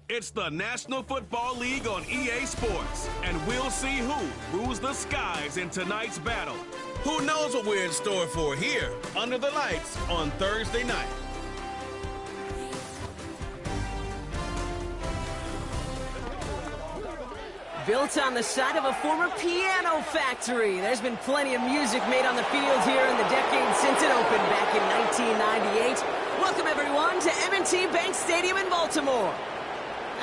It's the National Football League on EA Sports, and we'll see who rules the skies in tonight's battle. Who knows what we're in store for here, under the lights, on Thursday night. Built on the side of a former piano factory, there's been plenty of music made on the field here in the decade since it opened back in 1998. Welcome, everyone, to M&T Bank Stadium in Baltimore.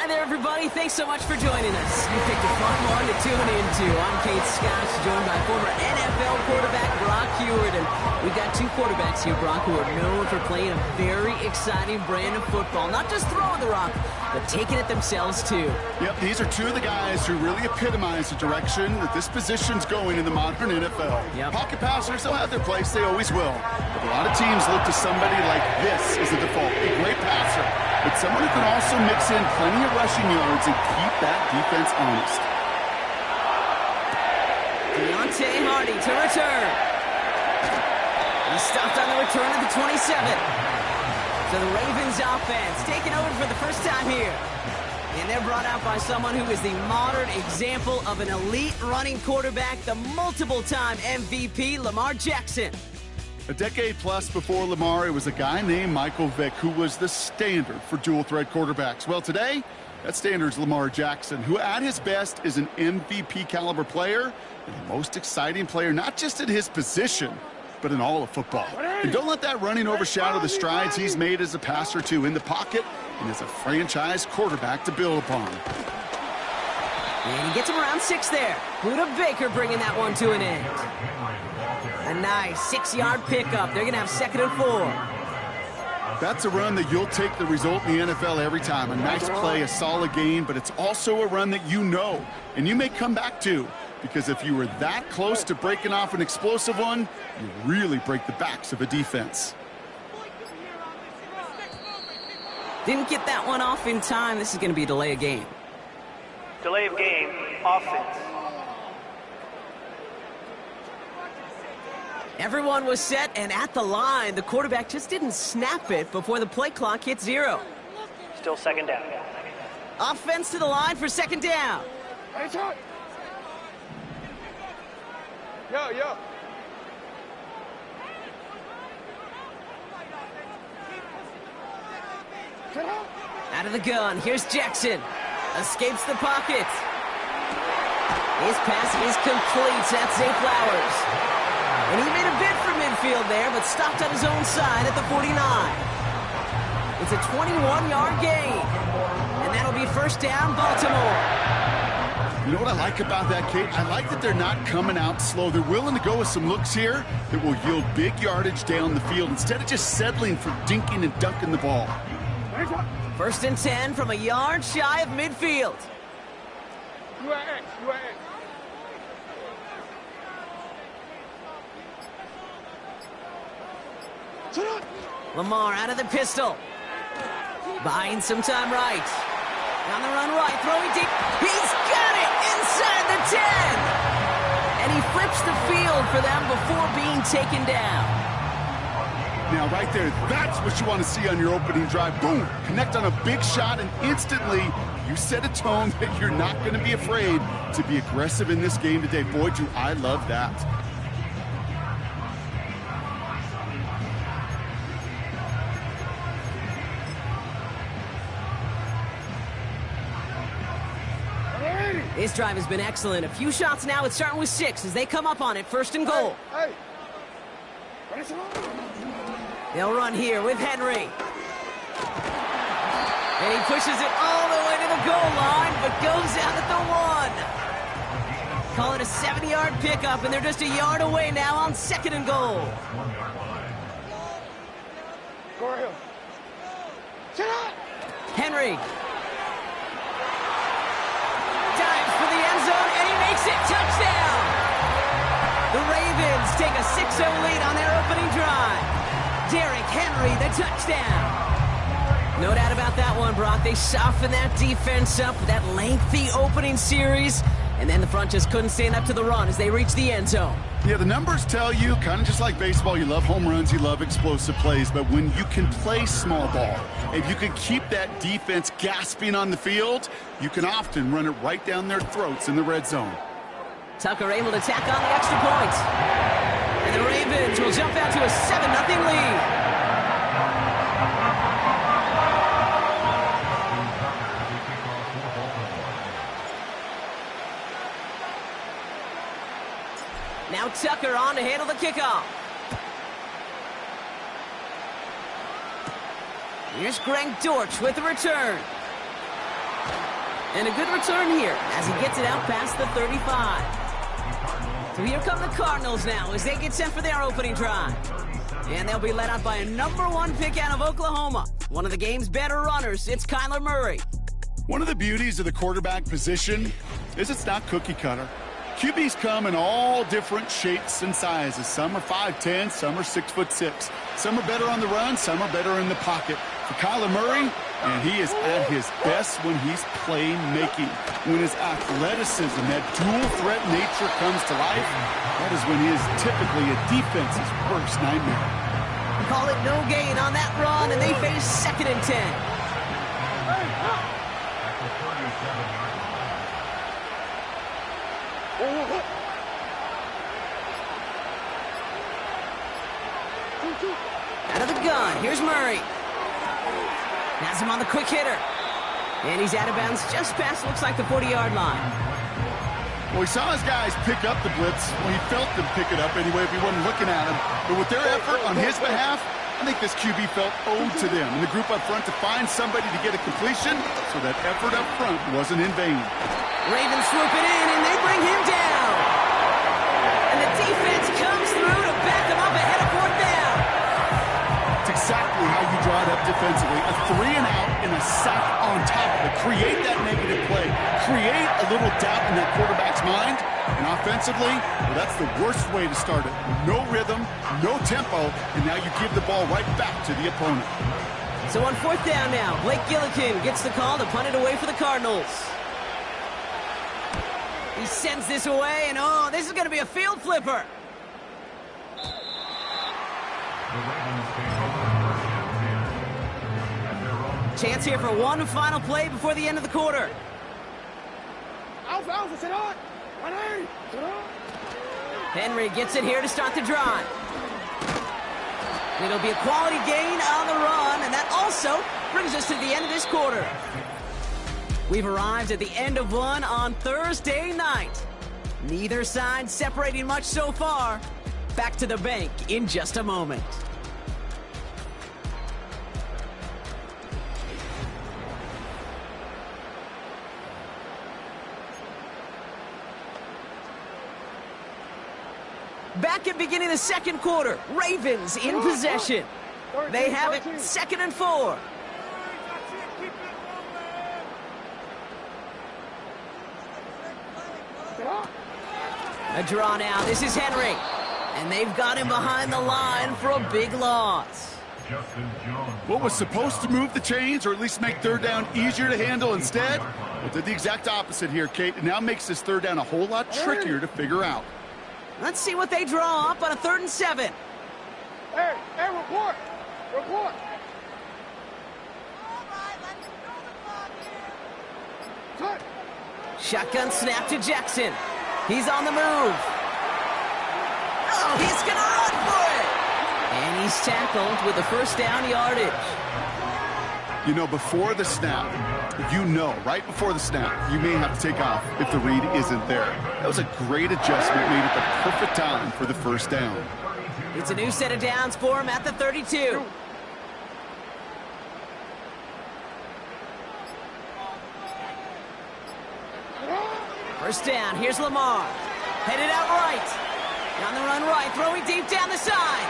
Hi there, everybody. Thanks so much for joining us. You picked a fun one to tune into. I'm Kate Scott, joined by former NFL quarterback Brock Huard. And we've got two quarterbacks here, Brock, who are known for playing a very exciting brand of football. Not just throwing the rock, but taking it themselves, too. Yep, these are two of the guys who really epitomize the direction that this position's going in the modern NFL. Yep. Pocket passers, they'll have their place. They always will. But a lot of teams look to somebody like this as the default. A great passer, but someone who can also mix in plenty of rushing yards and keep that defense honest. Deontay Hardy to return. He stopped on the return at the 27. So the Ravens offense taking over for the first time here. And they're brought out by someone who is the modern example of an elite running quarterback, the multiple-time MVP, Lamar Jackson. A decade plus before Lamar, it was a guy named Michael Vick who was the standard for dual-threat quarterbacks. Well, today, that standard is Lamar Jackson, who at his best is an MVP-caliber player and the most exciting player, not just at his position, but in all of football. And don't let that running overshadow the strides he's made as a passer, too, in the pocket and as a franchise quarterback to build upon. And he gets him around 6 there. Buda Baker bringing that one to an end. A nice 6-yard pickup. They're going to have 2nd and 4. That's a run that you'll take the result in the NFL every time. A nice play, a solid game, but it's also a run that you know and you may come back to. Because if you were that close to breaking off an explosive one, you really break the backs of a defense. Didn't get that one off in time. This is going to be a delay of game. Delay of game, offense. Everyone was set and at the line. The quarterback just didn't snap it before the play clock hit 0. Still 2nd down. Offense to the line for 2nd down. Yo. Out of the gun. Here's Jackson. Escapes the pocket. His pass is complete. That's Zay Flowers. And he made a bid for midfield there, but stopped on his own side at the 49. It's a 21-yard gain. And that'll be 1st down, Baltimore. You know what I like about that, Kate? I like that they're not coming out slow. They're willing to go with some looks here that will yield big yardage down the field instead of just settling for dinking and dunking the ball. 1st and 10 from a yard shy of midfield. Lamar out of the pistol. Buying some time right. On the run right, throwing deep. He's got it inside the 10. And he flips the field for them before being taken down. Now, right there, that's what you want to see on your opening drive. Boom! Connect on a big shot, and instantly you set a tone that you're not going to be afraid to be aggressive in this game today. Boy, do I love that. This drive has been excellent. A few shots now. It's starting with 6 as they come up on it. 1st and goal. They'll run here with Henry. And he pushes it all the way to the goal line, but goes out at the 1. Call it a 70-yard pickup, and they're just a yard away now on 2nd and goal. Henry. Dives for the end zone, and he makes it. Touchdown! The Ravens take a 6-0 lead on their opening drive. Derrick Henry, the touchdown. No doubt about that one, Brock. They soften that defense up with that lengthy opening series, And then the front just couldn't stand up to the run as they reached the end zone. Yeah, the numbers tell you, kind of just like baseball, you love home runs, you love explosive plays, but when you can play small ball, if you can keep that defense gasping on the field, you can often run it right down their throats in the red zone. Tucker able to tack on the extra point. And the Ravens will jump out to a 7-0 lead. Now Tucker on to handle the kickoff. Here's Greg Dortch with the return. And a good return here as he gets it out past the 35. So here come the Cardinals now as they get set for their opening drive. And they'll be led out by a #1 pick out of Oklahoma. One of the game's better runners, it's Kyler Murray. One of the beauties of the quarterback position is it's not cookie cutter. QBs come in all different shapes and sizes. Some are 5'10", some are 6'6". Some are better on the run, some are better in the pocket. For Kyler Murray, and he is at his best when he's playmaking. When his athleticism, that dual threat nature comes to life, that is when he is typically a defense's worst nightmare. Call it no gain on that run, and they face 2nd and 10. Out of the gun, here's Murray. Has him on the quick hitter. And he's out of bounds just past, looks like, the 40-yard line. Well, he saw his guys pick up the blitz. Well, he felt them pick it up anyway if he wasn't looking at him. But with their effort on his behalf, I think this QB felt owed to them. And the group up front to find somebody to get a completion, so that effort up front wasn't in vain. Ravens swoop it in, and they bring him down. And the defense comes through to back him up ahead of 4th down. It's exactly how you draw it up defensively. A 3 and out and a sack on top of it. Create that negative play. Create a little doubt in that quarterback's mind. And offensively, well, that's the worst way to start it. No rhythm, no tempo, and now you give the ball right back to the opponent. So on 4th down now, Blake Gillikin gets the call to punt it away for the Cardinals. He sends this away, and oh, this is going to be a field flipper. Chance here for one final play before the end of the quarter. Henry gets it here to start the drive. It'll be a quality gain on the run, and that also brings us to the end of this quarter. We've arrived at the end of one on Thursday night. Neither side separating much so far. Back to the bank in just a moment. Back at beginning of the second quarter, Ravens in possession. They have it 2nd and 4. A draw now. This is Henry. And they've got him behind the line for a big loss. What was supposed to move the chains or at least make 3rd down easier to handle instead? Well, did the exact opposite here, Kate. It now makes this 3rd down a whole lot trickier to figure out. Let's see what they draw up on a 3rd and 7. Hey, report! Report! Shotgun snap to Jackson. He's on the move. Oh, he's going to run for it. And he's tackled with the 1st down yardage. You know, before the snap, right before the snap, you may have to take off if the read isn't there. That was a great adjustment made at the perfect time for the 1st down. It's a new set of downs for him at the 32. First down, here's Lamar. Headed out right. On the run right, throwing deep down the side.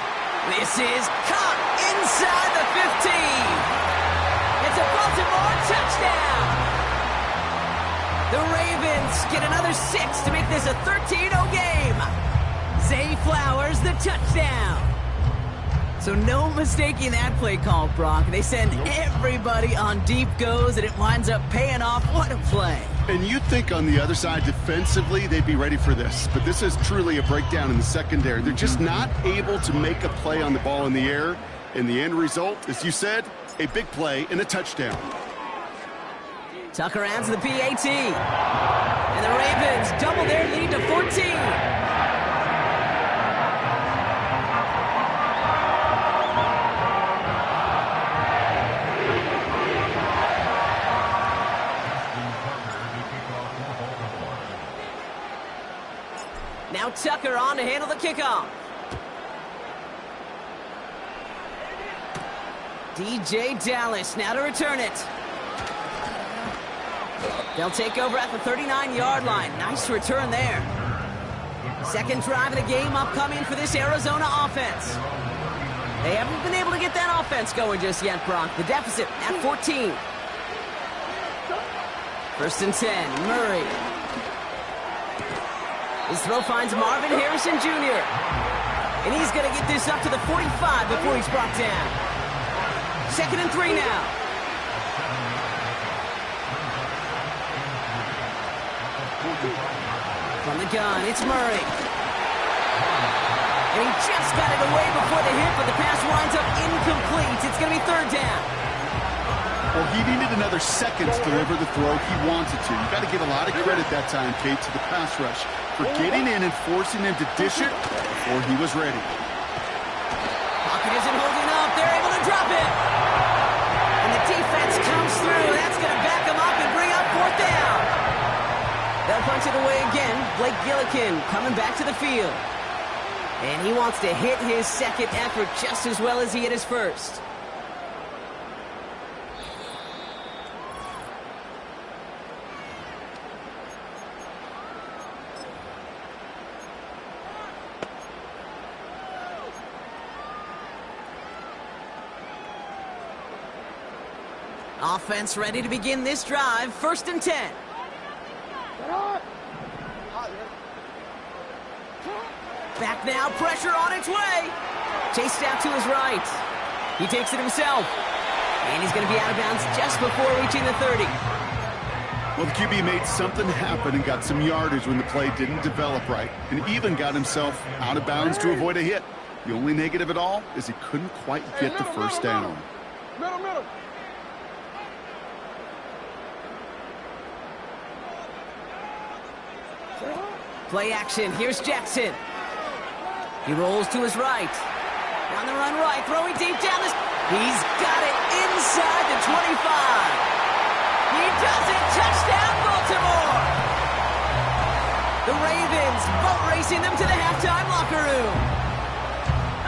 This is caught inside the 15. It's a Baltimore touchdown. The Ravens get another 6 to make this a 13-0 game. Zay Flowers, the touchdown. So no mistaking that play call, Brock. They send everybody on deep goes, and it winds up paying off. What a play. And you'd think on the other side defensively they'd be ready for this. But this is truly a breakdown in the secondary. They're just not able to make a play on the ball in the air. And the end result, as you said, a big play and a touchdown. Tucker adds the PAT. And the Ravens double their lead to 14. Now Tucker on to handle the kickoff. DJ Dallas now to return it. They'll take over at the 39-yard line. Nice return there. Second drive of the game upcoming for this Arizona offense. They haven't been able to get that offense going just yet, Brock. The deficit at 14. First and 10, Murray. His throw finds Marvin Harrison Jr. And he's going to get this up to the 45 before he's brought down. Second and 3 now. From the gun, it's Murray. And he just got it away before the hit, but the pass winds up incomplete. It's going to be third down. Well, he needed another second to deliver the throw he wanted to. You've got to give a lot of credit that time, Kate, to the pass rush for getting in and forcing him to dish it before he was ready. Pocket isn't holding up. They're able to drop it. And the defense comes through. That's going to back him up and bring up fourth down. They'll punch it away again. Blake Gillikin coming back to the field. And he wants to hit his second effort just as well as he hit his first. Offense ready to begin this drive. First and 10. Back now, pressure on its way. Chased out to his right. He takes it himself. And he's going to be out of bounds just before reaching the 30. Well, the QB made something happen and got some yardage when the play didn't develop right, and even got himself out of bounds to avoid a hit. The only negative at all is he couldn't quite get the first down. Middle. Play action. Here's Jackson. He rolls to his right. On the run right. Throwing deep down this. He's got it inside the 25. He does it. Touchdown, Baltimore. The Ravens boat racing them to the halftime locker room.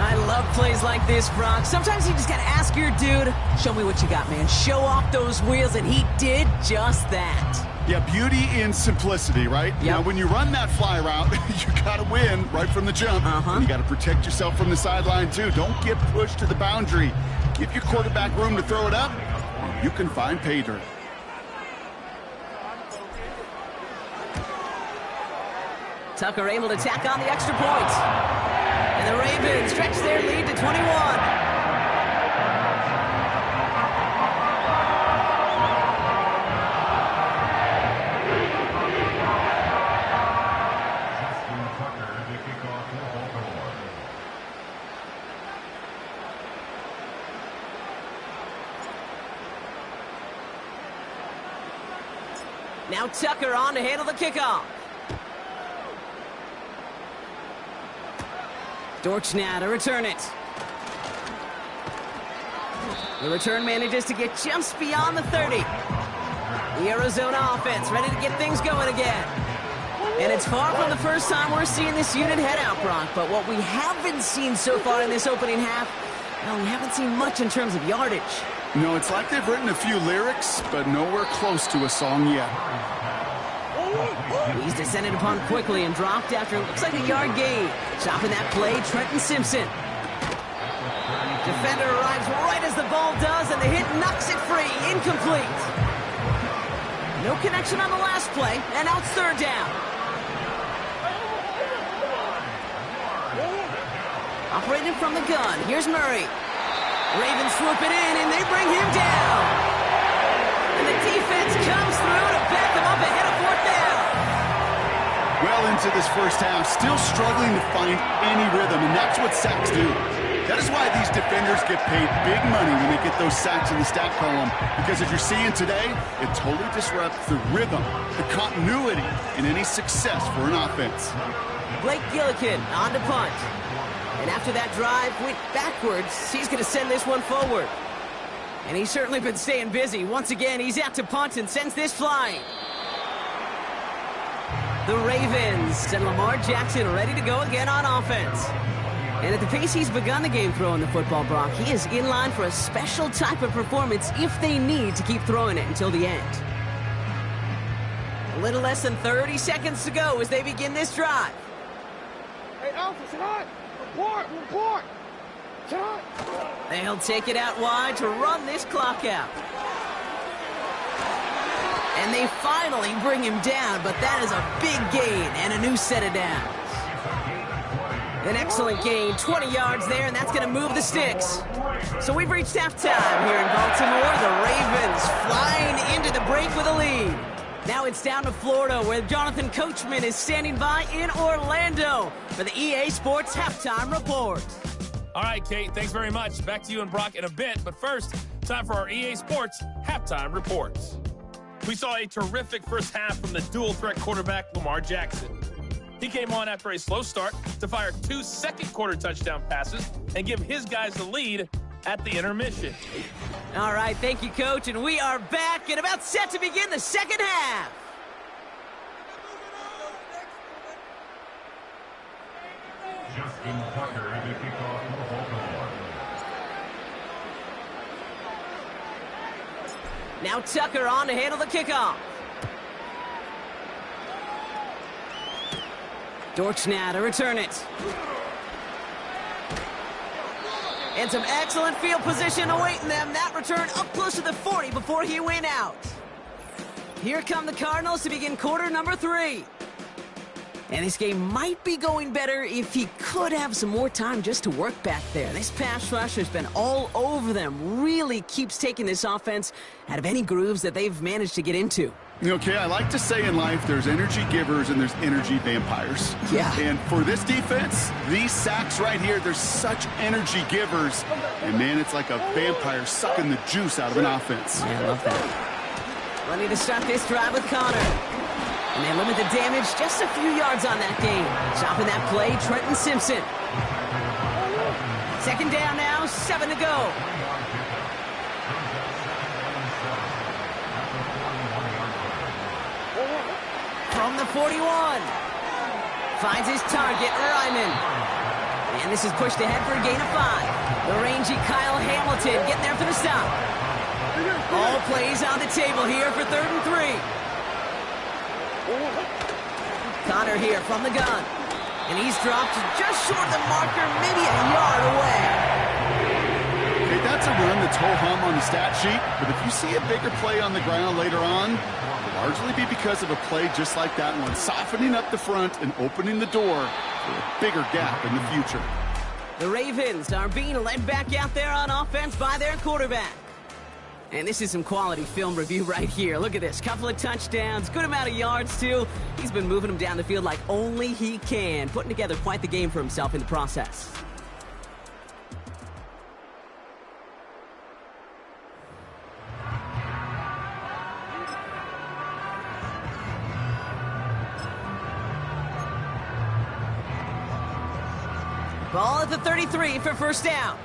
I love plays like this, Brock. Sometimes you just got to ask your dude, show me what you got, man. Show off those wheels, and he did just that. Yeah, beauty in simplicity, right? Yep. Now, when you run that fly route, you got to win right from the jump. And you got to protect yourself from the sideline, too. Don't get pushed to the boundary. Give your quarterback room to throw it up. You can find pay dirt. Tucker able to tack on the extra point. And the Ravens stretch their lead to 21. Now Tucker on to handle the kickoff. Dortch now to return it. The return manages to get just beyond the 30. The Arizona offense ready to get things going again. And it's far from the first time we're seeing this unit head out, Brock. But what we haven't seen so far in this opening half, well, we haven't seen much in terms of yardage. No, it's like they've written a few lyrics, but nowhere close to a song yet. He's descended upon quickly and dropped after it looks like a yard gain. Chopping that play, Trenton Simpson. Defender arrives right as the ball does, and the hit knocks it free. Incomplete. No connection on the last play, and now it's third down. Operating from the gun, here's Murray. Ravens swoop it in, and they bring him down. And the defense comes through to back them up ahead of fourth down. Well into this first half, still struggling to find any rhythm, and that's what sacks do. That is why these defenders get paid big money when they get those sacks in the stat column. Because as you're seeing today, it totally disrupts the rhythm, the continuity, and any success for an offense. Blake Gillikin on to punt. And after that drive went backwards, he's going to send this one forward. And he's certainly been staying busy. Once again, he's out to punt and sends this flying. The Ravens send Lamar Jackson ready to go again on offense. And at the pace he's begun the game throwing the football, Brock, he is in line for a special type of performance if they need to keep throwing it until the end. A little less than 30 seconds to go as they begin this drive. Hey, Alpha, tonight! Report! Tonight! They'll take it out wide to run this clock out. And they finally bring him down, but that is a big gain and a new set of downs. An excellent gain, 20 yards there, and that's going to move the sticks. So we've reached halftime here in Baltimore. The Ravens flying into the break with a lead. Now it's down to Florida, where Jonathan Coachman is standing by in Orlando for the EA Sports Halftime Report. All right, Kate, thanks very much. Back to you and Brock in a bit, but first, time for our EA Sports Halftime Reports. We saw a terrific first half from the dual-threat quarterback, Lamar Jackson. He came on after a slow start to fire 2 second-quarter touchdown passes and give his guys the lead at the intermission. All right, thank you, Coach, and we are back and about set to begin the second half. Justin Tucker, the kickoff for Baltimore. Now Tucker on to handle the kickoff. Dortch now to return it. And some excellent field position awaiting them. That return up close to the 40 before he went out. Here come the Cardinals to begin quarter number 3. And this game might be going better if he could have some more time just to work back there. This pass rush has been all over them. Really keeps taking this offense out of any grooves that they've managed to get into. Okay, I like to say in life there's energy givers and there's energy vampires. Yeah. And for this defense, these sacks right here, there's such energy givers. And, man, it's like a vampire sucking the juice out of an offense. Yeah, I love that. Ready to start this drive with Connor. And they limit the damage just a few yards on that game. Chopping that play, Trenton Simpson. Second down now, 7 to go. From the 41. Finds his target, Ryman. And this is pushed ahead for a gain of 5. The rangy Kyle Hamilton getting there for the stop. All plays on the table here for 3rd and 3. Connor here from the gun. And he's dropped just short of the marker, maybe a yard away. Okay, that's a run that's ho-hum on the stat sheet, but if you see a bigger play on the ground later on, it'll largely be because of a play just like that one, softening up the front and opening the door for a bigger gap in the future. The Ravens are being led back out there on offense by their quarterback. And this is some quality film review right here. Look at this. Couple of touchdowns, good amount of yards, too. He's been moving them down the field like only he can, putting together quite the game for himself in the process. Ball at the 33 for first down.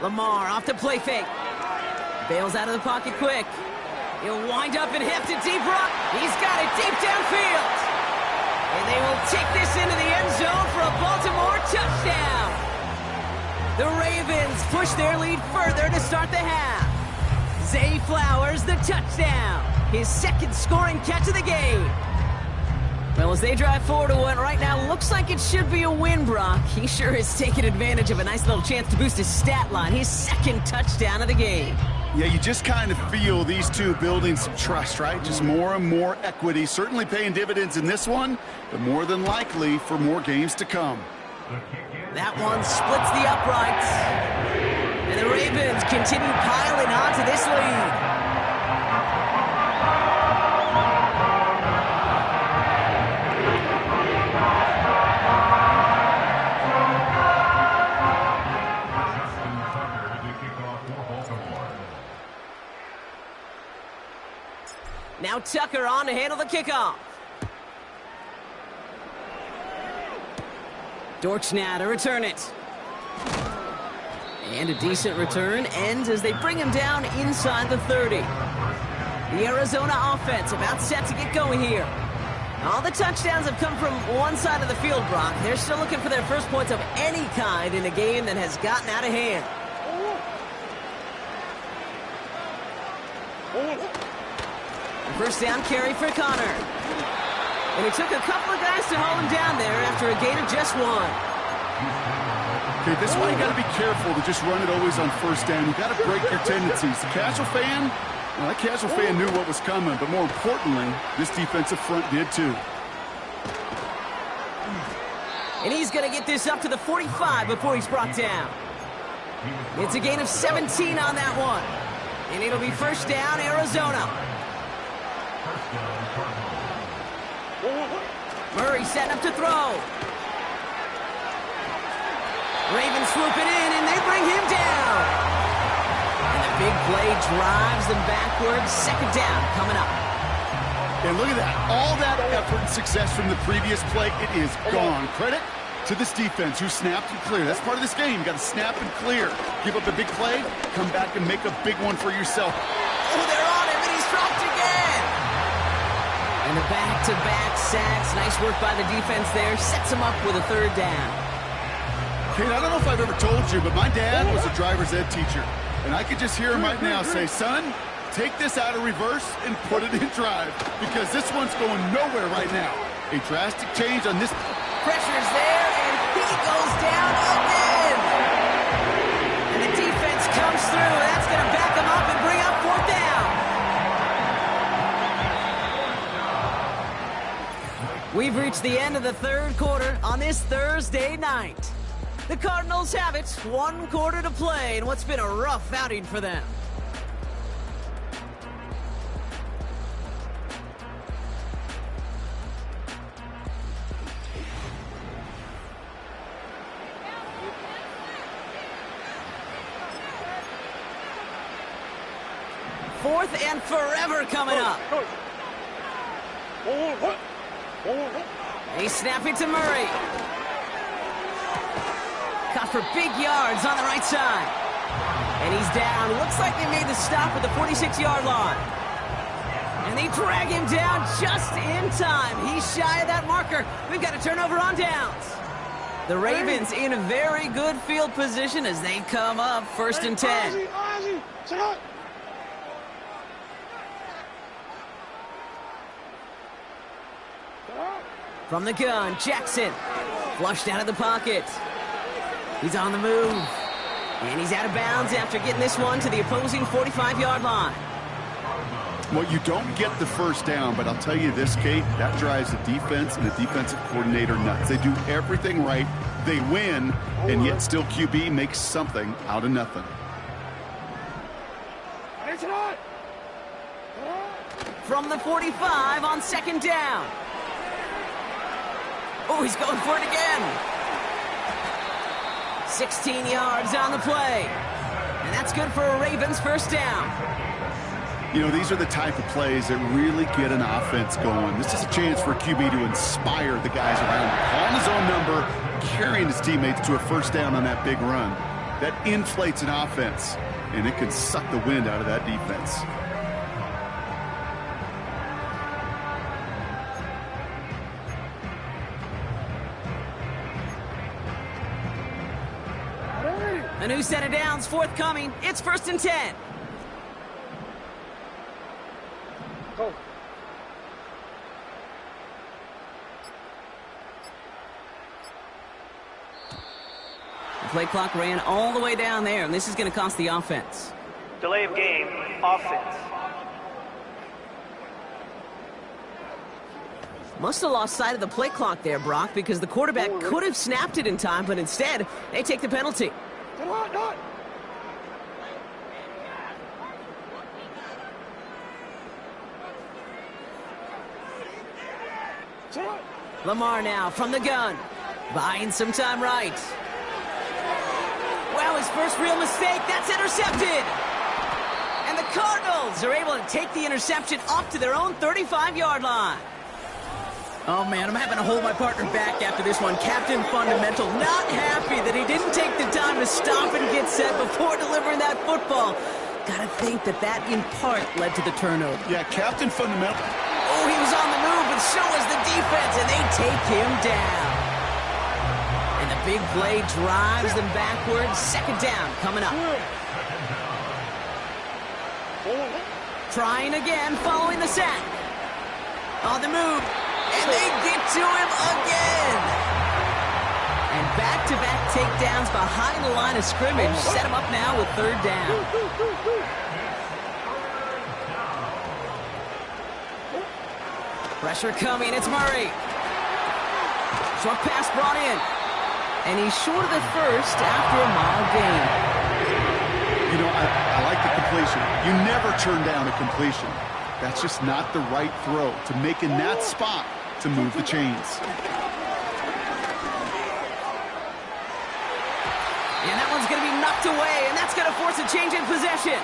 Lamar off the play fake. Bails out of the pocket quick. He'll wind up and heft it deep rock. He's got it deep downfield. And they will take this into the end zone for a Baltimore touchdown. The Ravens push their lead further to start the half. Zay Flowers, the touchdown. His second scoring catch of the game. Well, as they drive forward to one right now, looks like it should be a win, Brock. He sure has taken advantage of a nice little chance to boost his stat line. His second touchdown of the game. Yeah, you just kind of feel these two building some trust, right? Just more and more equity, certainly paying dividends in this one, but more than likely for more games to come. That one splits the uprights. And the Ravens continue piling on to this lead. Now Tucker on to handle the kickoff. Dortch now to return it. And a decent return ends as they bring him down inside the 30. The Arizona offense about set to get going here. All the touchdowns have come from one side of the field, Brock. They're still looking for their first points of any kind in a game that has gotten out of hand. First down carry for Connor. And it took a couple of guys to hold him down there after a gain of just one. Okay, this is why you got to be careful to just run it always on first down. You got to break your tendencies. The casual fan, well, that casual fan knew what was coming, but more importantly, this defensive front did too. And he's going to get this up to the 45 before he's brought down. It's a gain of 17 on that one. And it'll be first down, Arizona. Murray setting up to throw. Ravens swoop it in, and they bring him down. And the big play drives them backwards. Second down coming up. And look at that. All that effort and success from the previous play, it is gone. Credit to this defense who snapped and cleared. That's part of this game. You got to snap and clear. Give up a big play, come back and make a big one for yourself. Oh, they're on him, and he's dropped again. And the back-to-back sacks. Nice work by the defense there. Sets him up with a third down. Kate, I don't know if I've ever told you, but my dad was a driver's ed teacher. And I could just hear him right now say, son, take this out of reverse and put it in drive. Because this one's going nowhere right now. A drastic change on this. Pressure's there, and he goes down again. And the defense comes through. That's going to back him up and bring up fourth down. We've reached the end of the third quarter on this Thursday night. The Cardinals have it, 1 quarter to play in what's been a rough outing for them. Fourth and forever coming up. They snap it to Murray. Caught for big yards on the right side. And he's down. Looks like they made the stop at the 46-yard line. And they drag him down just in time. He's shy of that marker. We've got a turnover on downs. The Ravens in a very good field position as they come up first and 10. From the gun, Jackson. Flushed out of the pocket. He's on the move. And he's out of bounds after getting this one to the opposing 45-yard line. Well, you don't get the first down, but I'll tell you this, Kate, that drives the defense and the defensive coordinator nuts. They do everything right. They win, and yet still QB makes something out of nothing. From the 45 on second down. Oh, he's going for it again. 16 yards on the play. And that's good for a Ravens first down. You know, these are the type of plays that really get an offense going. This is a chance for a QB to inspire the guys around him. Calling his own number, carrying his teammates to a first down on that big run. That inflates an offense, and it can suck the wind out of that defense. A new set of downs forthcoming. It's first and 10. Go. The play clock ran all the way down there, and this is going to cost the offense. Delay of game, offense. Must have lost sight of the play clock there, Brock, because the quarterback could have snapped it in time, but instead, they take the penalty. Lamar now from the gun. Buying some time right. Wow, his first real mistake. That's intercepted. And the Cardinals are able to take the interception up to their own 35-yard line. Oh, man, I'm having to hold my partner back after this one. Captain Fundamental not happy that he didn't take the time to stop and get set before delivering that football. Gotta think that in part led to the turnover. Yeah, Captain Fundamental. Oh, he was on the move, but so was the defense, and they take him down. And the big play drives them backwards. Second down coming up. Trying again following the sack. On the move. And they get to him again. And back-to-back takedowns behind the line of scrimmage set him up now with third down. Pressure coming. It's Murray. Short pass brought in. And he's short of the first after a mild gain. You know, I like the completion. You never turn down a completion. That's just not the right throw to make in that spot to move the chains. And that one's going to be knocked away, and that's going to force a change in possession.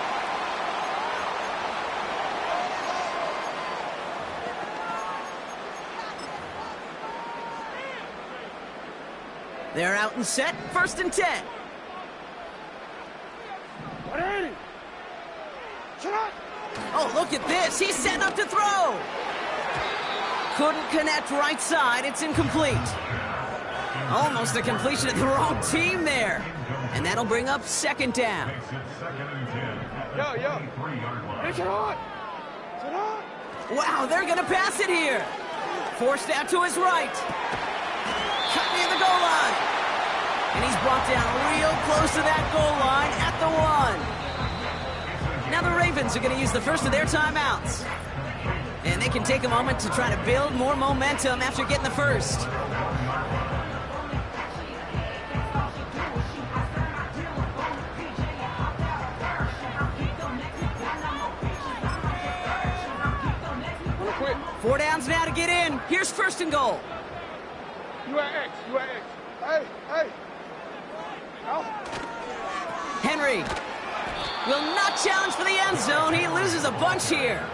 They're out and set, 1st and 10. Oh, look at this. He's setting up to throw. Couldn't connect right side. It's incomplete. Almost a completion of the wrong team there. And that'll bring up second down. Wow, they're going to pass it here. Forced out to his right. Cut near the goal line. And he's brought down real close to that goal line at the 1. Now the Ravens are going to use the first of their timeouts. And they can take a moment to try to build more momentum after getting the first. Four downs now to get in. Here's 1st and goal. You are X. Hey. Henry will not challenge for the end zone. He loses a bunch here.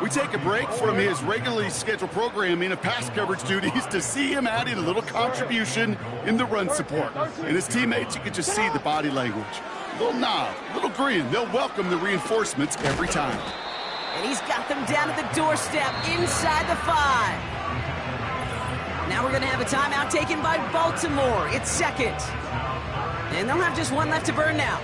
We take a break from his regularly scheduled programming of pass coverage duties to see him adding a little contribution in the run support. And his teammates, you can just see the body language. A little nod, a little grin. They'll welcome the reinforcements every time. And he's got them down at the doorstep inside the 5. Now we're going to have a timeout taken by Baltimore. It's second. And they'll have just one left to burn now.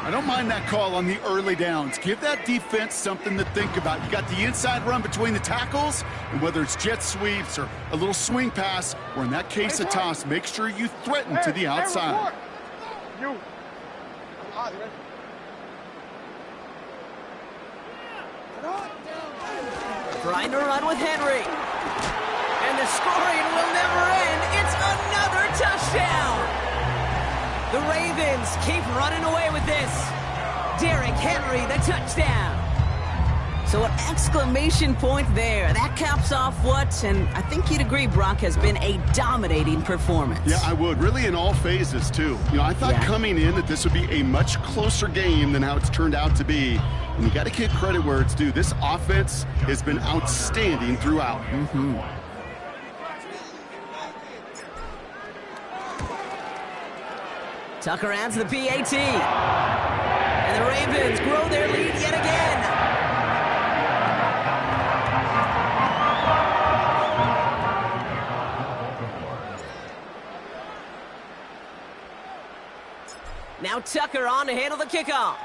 I don't mind that call on the early downs. Give that defense something to think about. You got the inside run between the tackles, and whether it's jet sweeps or a little swing pass, or in that case a toss, make sure you threaten to the outside. Trying to run with Henry. And the scoring will never end. It's another touchdown. The Ravens keep running away with this. Derrick Henry, the touchdown. So an exclamation point there. That caps off what, and I think you'd agree, Brock, has been a dominating performance. Yeah, I would. Really in all phases, too. You know, I thought coming in that this would be a much closer game than how it's turned out to be. And you got to give credit where it's due. This offense has been outstanding throughout. Tucker adds the PAT. And the Ravens grow their lead yet again. Now Tucker on to handle the kickoff.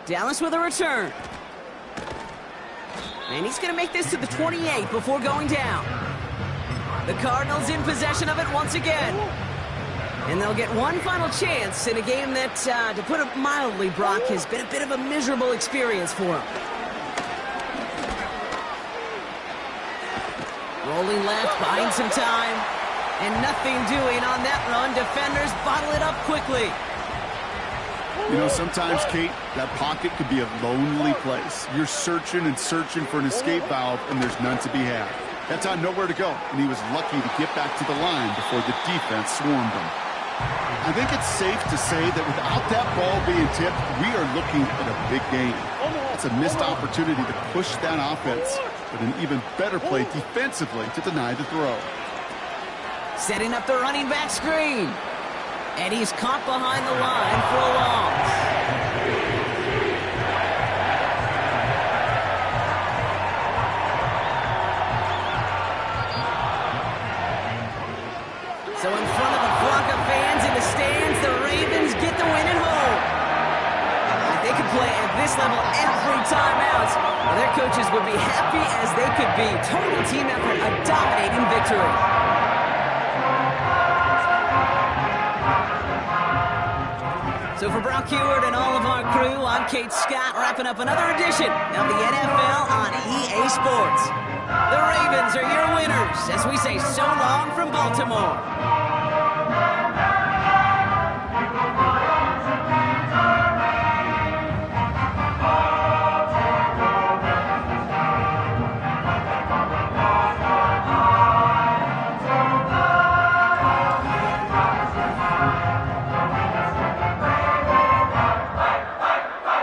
Dallas with a return. And he's going to make this to the 28 before going down. The Cardinals in possession of it once again. And they'll get one final chance in a game that, to put it mildly, Brock, has been a bit of a miserable experience for them. Rolling left, buying some time. And nothing doing on that run. Defenders bottle it up quickly. You know, sometimes, Kate, that pocket could be a lonely place. You're searching and searching for an escape valve, and there's none to be had. That time, nowhere to go, and he was lucky to get back to the line before the defense swarmed him. I think it's safe to say that without that ball being tipped, we are looking at a big game. It's a missed opportunity to push that offense, but an even better play defensively to deny the throw. Setting up the running back screen. And he's caught behind the line for a loss. So in front of a flock of fans in the stands, the Ravens get the win at home. They could play at this level every time out. Their coaches would be happy as they could be. Total team effort, a dominating victory. So for Brock Heward and all of our crew, I'm Kate Scott, wrapping up another edition of the NFL on EA Sports. The Ravens are your winners as we say so long from Baltimore.